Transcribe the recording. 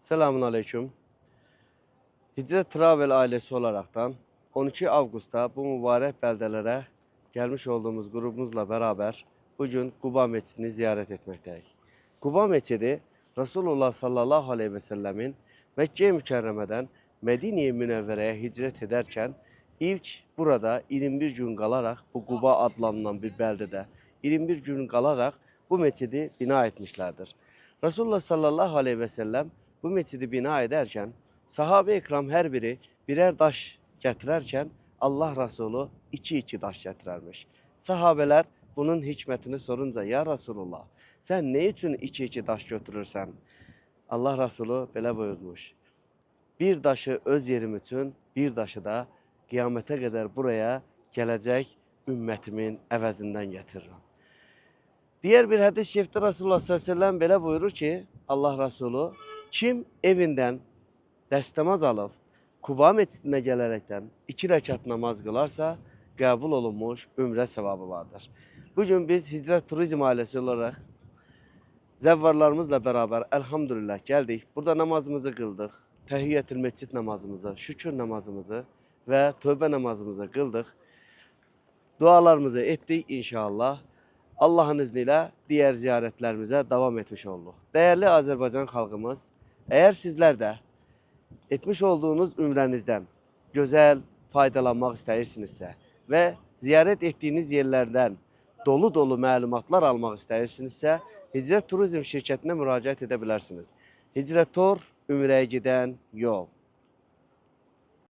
Selamun Aleyküm. Hicret Travel ailesi olaraktan 12 Avgust'ta bu mübarek beldelere gelmiş olduğumuz grubumuzla beraber bugün Quba Mescidini ziyaret etmekteyiz. Quba Mescidi Resulullah sallallahu aleyhi ve sellemin Mekke-i Mükerreme'den Medine-i Münevvere'ye hicret ederken ilk burada 21 gün kalarak bu Quba adlanılan bir beldede 21 gün kalarak bu mescidi bina etmişlerdir. Resulullah sallallahu aleyhi ve sellem bu mescidi bina ederken sahabe-i ikram her biri birer daş getirerken Allah Resulü iki daş getirermiş. Sahabeler bunun hikmetini sorunca ya Resulullah sen ne için iki daş götürürsen? Allah Resulü belə buyurmuş. Bir daşı öz yerim için, bir daşı da kıyamete kadar buraya gelecek ümmetimin əvəzindən getiririm. Diğer bir hadis-i şerifte Resulullah sallallahu aleyhi ve sellem belə buyurur ki, Allah Resulü kim evinden dəstəmaz alıb Quba mescidine gelerekten 2 rekat namaz kılarsa kabul olunmuş ümre sevabı vardır. Bugün biz Hicret Turizm ailesi olarak zevvarlarımızla beraber elhamdülillah geldik. Burada namazımızı kıldık. Tehiyyetül mescid namazımızı, şükür namazımızı ve tövbe namazımızı kıldık. Dualarımızı ettik inşallah. Allah'ın izniyle diğer ziyaretlerimize devam etmiş olduk. Değerli Azerbaycan halkımız, eğer sizler de etmiş olduğunuz ümrənizdən güzel faydalanmak istəyirsinizsə ve ziyaret ettiğiniz yerlerden dolu dolu məlumatlar almak istəyirsinizsə, Hicret Turizm şirkətinə müraciət edə bilərsiniz. Hicret Tur, ümrəyə gedən yol.